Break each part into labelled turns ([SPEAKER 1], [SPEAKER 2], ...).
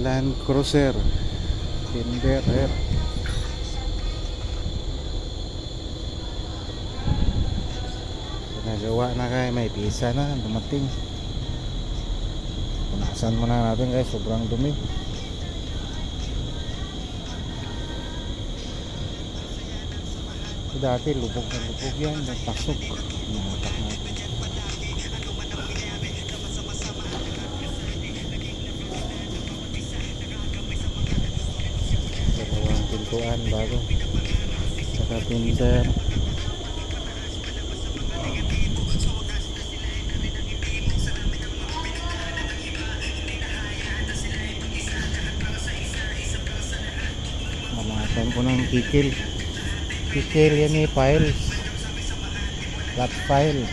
[SPEAKER 1] Land Cruiser Tinder Air. Nagawa na kay may pisa na dumating. Punasan muna natin guys, sobrang dumi. So, dati lubog na lubog yan, napasok. Nahatak natin. Dalawang pintuan bago. Saka Tinder. Mamatayin ko ng kikil yan ni files, flat file.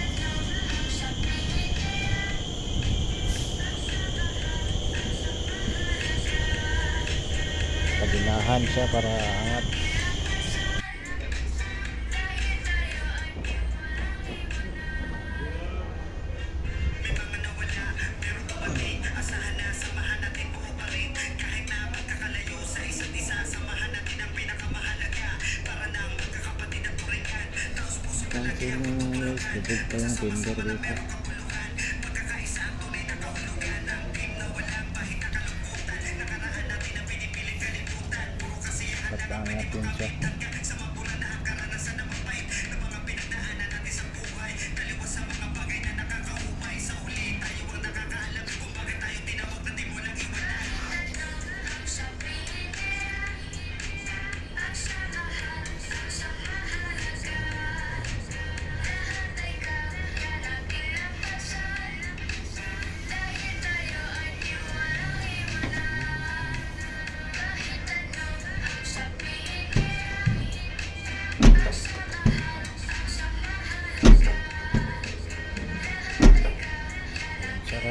[SPEAKER 1] Paginahan siya para angat. Continuous, lubog pa yung Tinder dito. Patangatin siya.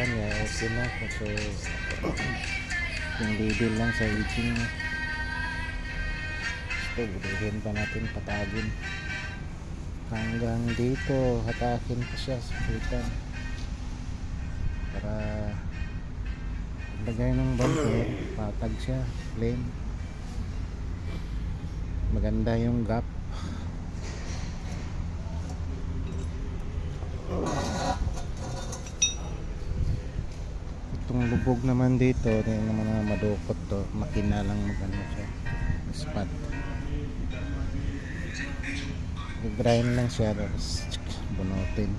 [SPEAKER 1] Niya okay na kasi yung label lang sa aging. So buduhin pa natin, patagin hanggang dito, hatakin pa siya sa putan para lagay ng bumper, patag siya, plain, maganda yung gap. Itong lubog naman dito, hindi naman na madukot to, makina lang magano siya, spot. I-grind lang siya, tapos bunutin.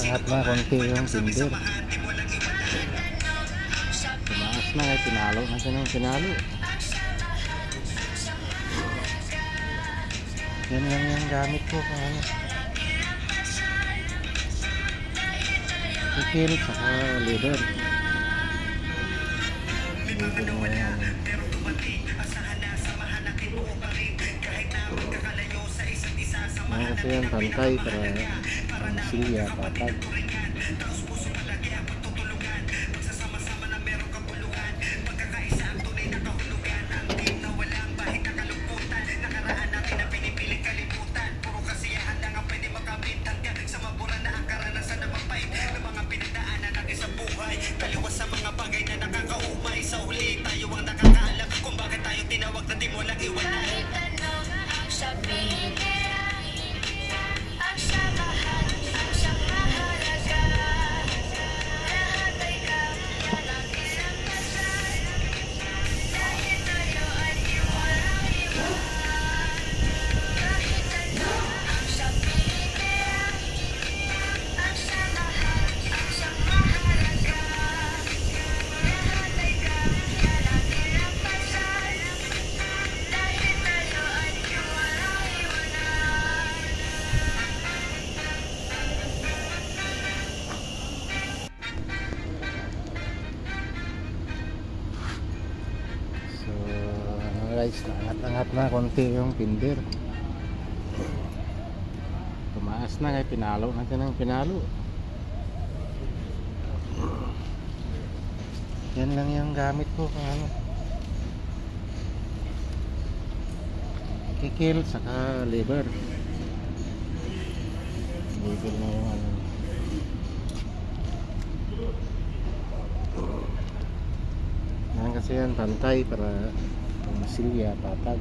[SPEAKER 1] Lahat na konti yung Tinder. Tumaas na kaya pinalo na siya ng pinalo. Yan lang yung gamit ko kung ano. Kikil saka leader. Leader mo yan. Kasi yung pantay para silya, patag. guys, naangat-angat na konti yung pinder. Tumaas na kaya pinalo natin ang pinalo. Yan lang yung gamit ko kung ano, kikil saka lever. Lever na yung ano. Yan kasi yan pantay para masilya patag.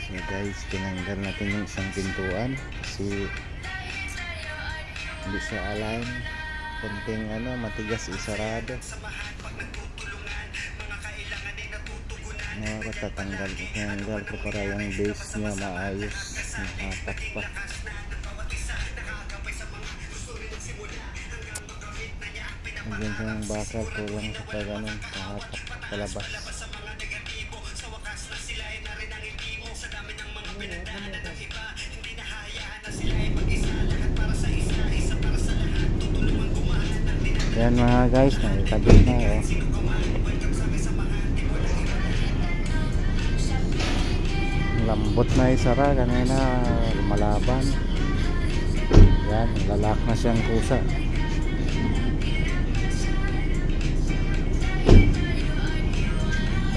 [SPEAKER 1] So guys, tinanggal natin yung isang pintuan kasi hindi siya align, konting ano, matigas isarado. Tatanggal ko para yung base niya maayos, nakatak pa. Nagyan siya ng bakal, kulang sa pag-anon, nakatak palabas. Yan mga guys, nakikabit na oh. Lambot na isara, kanina lumalaban. Yan, lalak na siyang kusa.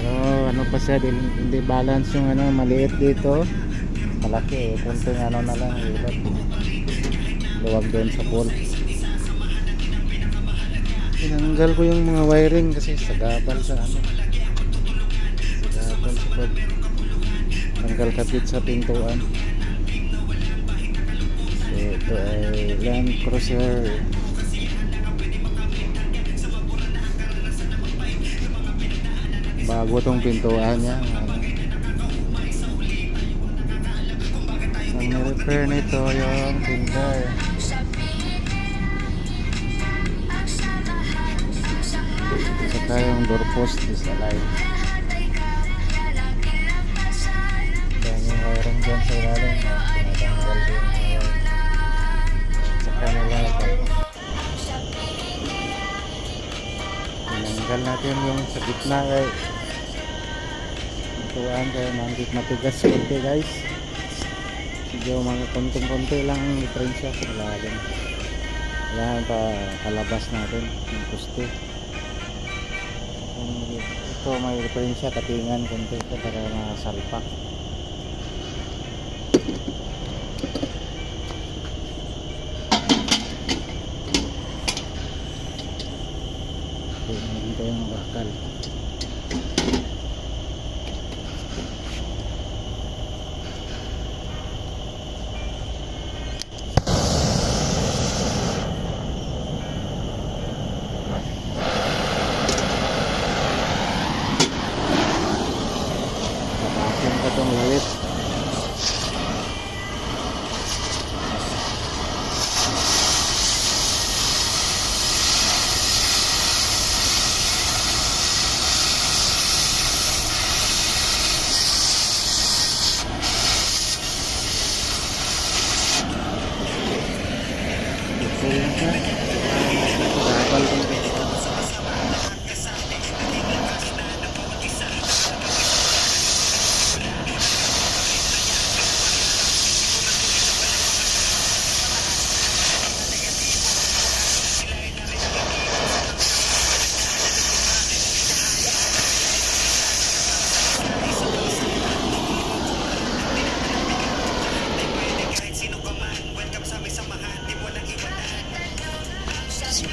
[SPEAKER 1] Pero ano pa siya, hindi balance yung ano, maliit dito, malaki eh, kunting ano na lang hilot, luwag doon sa pool. Tinanggal ko yung mga wiring kasi sagabal sa ano, sagabal sa pag tanggal kapit sa pintuan. So ito ay Land Cruiser. Bago tong pintuan niya. Ang repair nito yung pinder. Saka yung door post is alive. Yung wiring dyan sa ilalim, tinatanggal din saka nila ito. Tinanggal natin yung sa gitna kay pintuan kaya matigas konti guys. Medyo mga konting-konti lang ang diferensya sa ilalim. Kailangan pa kalabas natin yung poste. Ito may diferensya, katingan konti ito para masalpak. Ito yung bakal. Tapasin ko itong lalit.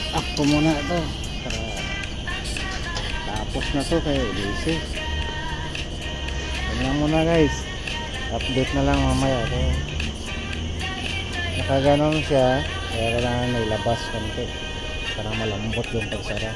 [SPEAKER 1] Ako muna ito para tapos na to kay busy. Yan lang muna guys, update na lang mamaya. So, nakaganon siya kaya kailangan may labas konti para malambot yung pagsara.